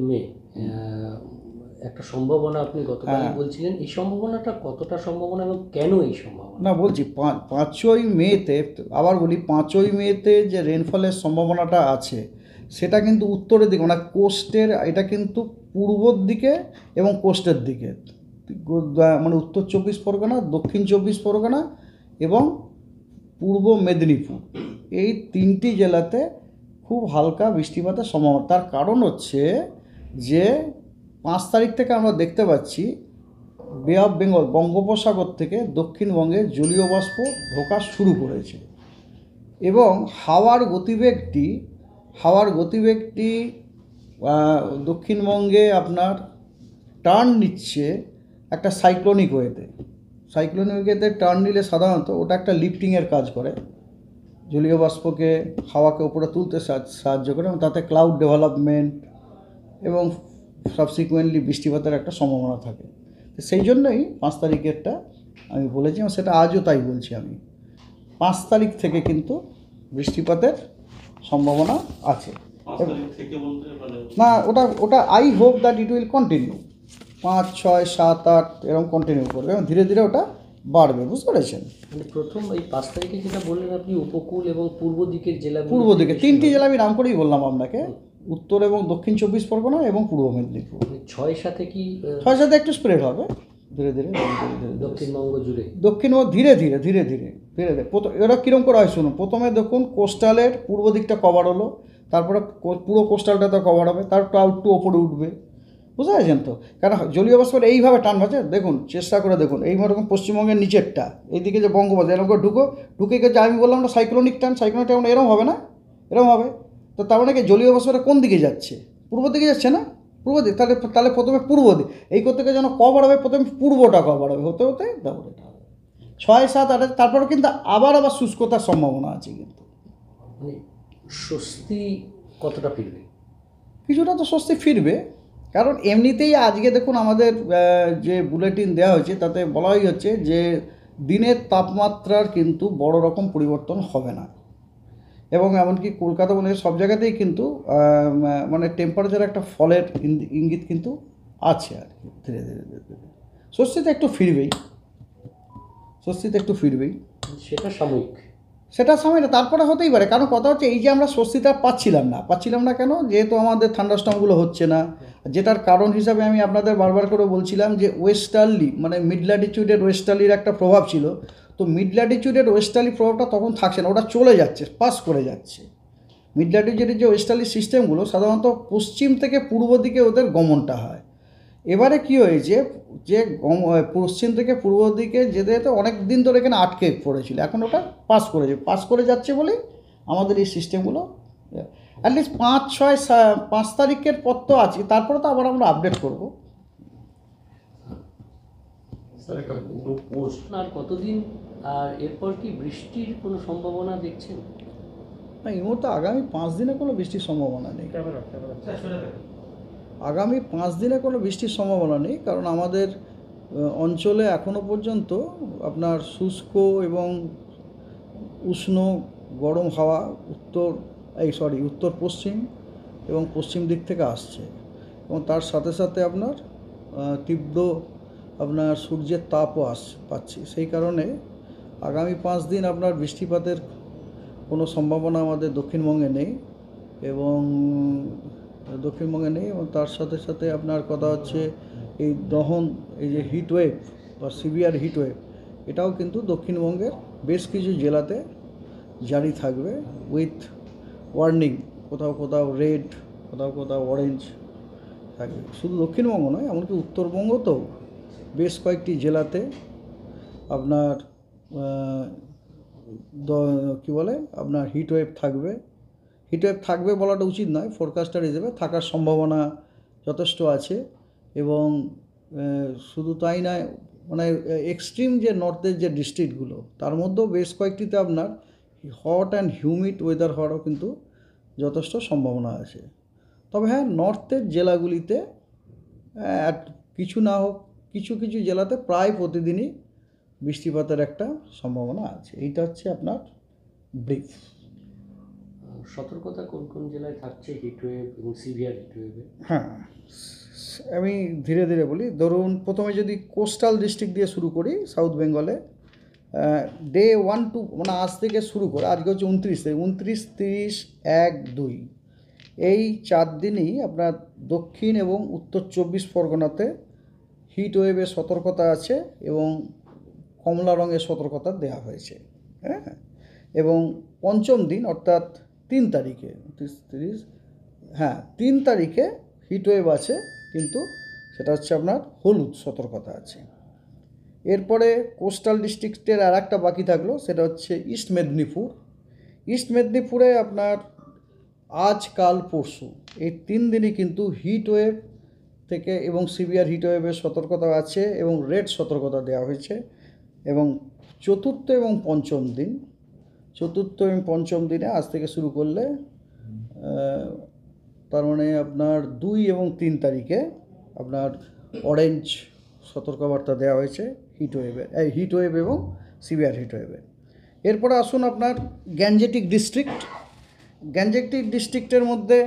মে একটা সম্ভাবনা আপনি গতকাল হ্যাঁ বলছিলেন, এই সম্ভাবনাটা কতটা সম্ভাবনা এবং কেন এই সম্ভাবনা? না বলছি 5ই মেতে, আবার বলি 5ই মেতে যে রেনফলের সম্ভাবনাটা আছে সেটা কিন্তু উত্তরের দিকে মানে কোস্টের, এটা কিন্তু পূর্বর দিকে এবং কোস্টের দিকে, মানে উত্তর 24 পরগনা, দক্ষিণ 24 পরগনা এবং পূর্ব মেদিনীপুর, এই 3টি জেলাতে খুব হালকা বৃষ্টিপাতের সম্ভাবনা। তার কারণ হচ্ছে যে 5 তারিখ থেকে আমরা দেখতে পাচ্ছি বে অফ বেঙ্গল, বঙ্গোপসাগর থেকে দক্ষিণবঙ্গে জলীয় বাষ্প ঢোকা শুরু করেছে এবং হাওয়ার গতিবেগটি দক্ষিণবঙ্গে আপনার টার্ন নিচ্ছে একটা সাইক্লোনিক ওয়েতে টার্ন নিলে সাধারণত ওটা একটা লিফটিংয়ের কাজ করে, জলীয় বাষ্পকে হাওয়াকে উপরে তুলতে সাহায্য করে এবং তাতে ক্লাউড ডেভেলপমেন্ট এবং সাবসিকুয়েন্টলি বৃষ্টিপাতের একটা সম্ভাবনা থাকে। তো সেই জন্যই 5 তারিখেরটা আমি বলেছি এবং সেটা আজও তাই বলছি আমি। 5 তারিখ থেকে কিন্তু বৃষ্টিপাতের সম্ভাবনা আছে। না, ওটা ওটা I hope that it will continue, 5, 6, 7, 8 এরকম কন্টিনিউ করবে এবং ধীরে ধীরে ওটা বাড়বে, বুঝতে পেরেছেন? মানে প্রথম এই 5 তারিখে যেটা বললেন আপনি, উপকূল এবং পূর্ব দিকের জেলাগুলো, পূর্ব দিকে 3টি জেলা আমি নাম করেই বললাম আপনাকে, উত্তর এবং দক্ষিণ 24 পরগনা এবং পূর্ব মেদিনীপুর। 6 সাথে কি 6 সাথে একটু স্প্রেড হবে ধীরে ধীরে দক্ষিণবঙ্গ জুড়ে? দক্ষিণ ও ধীরে ধীরে ধীরে ধীরে ধীরে ধীরে এরা কীরকম করে হয় শুনুন। প্রথমে দেখুন কোস্টালের পূর্ব দিকটা কভার হলো, তারপরে পুরো কোস্টালটাতে কভার হবে, তারপর একটু ওপরে উঠবে, বুঝতে পারছেন তো? কারণ জলীয় বাষ্প এইভাবে টান আছে, দেখুন চেষ্টা করে দেখুন, এইভাবে পশ্চিমবঙ্গের নিচেরটা এইদিকে যে বঙ্গোপসাগর এরকম করে ঢুকে গেছে, আমি বললাম না সাইক্লোনিক টান এরকম হবে না, এরকম হবে। তো তার মানে কি জলীয় বাষ্পটা কোন দিকে যাচ্ছে? পূর্ব দিকে যাচ্ছে না? পূর্ব দিক, তাহলে তাহলে প্রথমে পূর্ব দিক, এই করতে গিয়ে যেন কভার হবে, প্রথমে পূর্বটা কভার হবে, হতে হতে তারপরে এটা হবে 6, 7, 8, তারপরে কিন্তু আবার শুষ্কতার সম্ভাবনা আছে কিন্তু। মানে স্বস্তি কতটা ফিরবে? কিছুটা তো স্বস্তি ফিরবে, কারণ এমনিতেই আজকে দেখুন আমাদের যে বুলেটিন দেওয়া হয়েছে তাতে বলাই হচ্ছে যে দিনের তাপমাত্রার কিন্তু বড় রকম পরিবর্তন হবে না এবং এমনকি কলকাতা বলে সব জায়গাতেই কিন্তু মানে টেম্পারেচার একটা ফলের ইঙ্গিত কিন্তু আছে আর কি, ধীরে ধীরে ধীরে ধীরে স্বস্তিতে একটু ফিরবেই, সেটা সাময়িক। সেটা সময় না, তারপরে হতেই পারে। কারণ কথা হচ্ছে এই যে আমরা স্বস্তিটা পাচ্ছিলাম না কেন? যেহেতু আমাদের থান্ডারস্টর্মগুলো হচ্ছে না, যেটার কারণ হিসাবে আমি আপনাদের বারবার করে বলছিলাম যে ওয়েস্টার্লি মানে মিড ল্যাটিটিউডের ওয়েস্টার্লির একটা প্রভাব ছিল। তো মিড ল্যাটিটিউডের ওয়েস্টার্লি প্রভাবটা তখন থাকছে না, ওটা চলে যাচ্ছে, পাস করে যাচ্ছে। মিড ল্যাটিটিউডের যে ওয়েস্টার্লি সিস্টেমগুলো সাধারণত পশ্চিম থেকে পূর্ব দিকে ওদের গমনটা হয়। এবারে কি হয়েছে যে পশ্চিম থেকে পূর্ব দিকে যেতে যেতে অনেক দিন ধরে এখানে আটকে পড়েছিল, এখন ওটা পাস করে যাচ্ছে বলেই আমাদের এই সিস্টেমগুলো অ্যাটলিস্ট 5, 6, 5 তারিখের পর তো আছে, তারপরে তো আবার আমরা আপডেট করব। আর কতদিন, আর এরপর কি বৃষ্টির কোনো সম্ভাবনা দেখছেন? না, এই মুহূর্তে আগামী 5 দিনে কোনো বৃষ্টির সম্ভাবনা নেই। আগামী 5 দিনে কোনো বৃষ্টির সম্ভাবনা নেই, কারণ আমাদের অঞ্চলে এখনও পর্যন্ত আপনার শুষ্ক এবং উষ্ণ গরম হাওয়া উত্তর পশ্চিম এবং পশ্চিম দিক থেকে আসছে এবং তার সাথে সাথে আপনার তীব্র আপনার সূর্যের তাপও পাচ্ছি। সেই কারণে আগামী 5 দিন আপনার বৃষ্টিপাতের কোনো সম্ভাবনা আমাদের দক্ষিণবঙ্গে নেই এবং তার সাথে সাথে আপনার কথা হচ্ছে এই যে হিটওয়েভ বা সিভিয়ার হিটওয়েভ, এটাও কিন্তু দক্ষিণবঙ্গের বেশ কিছু জেলাতে জারি থাকবে উইথ ওয়ার্নিং, কোথাও কোথাও রেড, কোথাও কোথাও অরেঞ্জ থাকবে। শুধু দক্ষিণবঙ্গ নয়, এমনকি উত্তরবঙ্গতেও বেশ কয়েকটি জেলাতে আপনার কী বলে আপনার হিটওয়েভ থাকবে বলাটা উচিত নয়, ফোরকাস্টার হিসেবে থাকার সম্ভাবনা যথেষ্ট আছে। এবং শুধু তাই নয়, মানে এক্সট্রিম যে নর্থের যে ডিস্ট্রিক্টগুলো তার মধ্যেও বেশ কয়েকটিতে আপনার হট অ্যান্ড হিউমিড ওয়েদার হওয়ারও কিন্তু যথেষ্ট সম্ভাবনা আছে। তবে হ্যাঁ, নর্থের জেলাগুলিতে কিছু না হোক কিছু কিছু জেলাতে প্রায় প্রতিদিনই বৃষ্টিপাতের একটা সম্ভাবনা আছে। এইটা হচ্ছে আপনার ব্রিফ। সতর্কতা কোন কোন জেলায় থাকছে হিটওয়েভ এবং সিভিয়ার হিটওয়েভে? হ্যাঁ, আমি ধীরে ধীরে বলি। ধরুন প্রথমে যদি কোস্টাল ডিস্ট্রিক্ট দিয়ে শুরু করি, সাউথ বেঙ্গলে ডে 1 টু মানে আজ থেকে শুরু করে, আজকে হচ্ছে 29 তারিখ, 29, 30, 1, 2 এই 4 দিনই আপনার দক্ষিণ এবং উত্তর 24 পরগনাতে হিট ওয়েভের সতর্কতা আছে এবং কমলা রঙের সতর্কতা দেওয়া হয়েছে। হ্যাঁ, এবং পঞ্চম দিন অর্থাৎ 3 তারিখে, 30, হ্যাঁ 3 তারিখে হিট ওয়েভ আছে, কিন্তু সেটা হচ্ছে আপনার হলুদ সতর্কতা আছে। এরপরে কোস্টাল ডিস্ট্রিক্টের আর একটা বাকি থাকলো, সেটা হচ্ছে ইস্ট মেদিনীপুর। ইস্ট মেদিনীপুরে আপনার আজ কাল পরশু এই 3 দিনই কিন্তু হিট ওয়েভ থেকে এবং সিভিয়ার হিট ওয়েভের সতর্কতা আছে এবং রেড সতর্কতা দেওয়া হয়েছে। এবং চতুর্থ এবং পঞ্চম দিনে আজ থেকে শুরু করলে তার মানে আপনার 2 এবং 3 তারিখে আপনার অরেঞ্জ সতর্কবার্তা দেওয়া হয়েছে হিট ওয়েভ এবং সিভিয়ার হিট ওয়েভে। এরপরে আসুন আপনার গ্যাঞ্জেটিক ডিস্ট্রিক্টের মধ্যে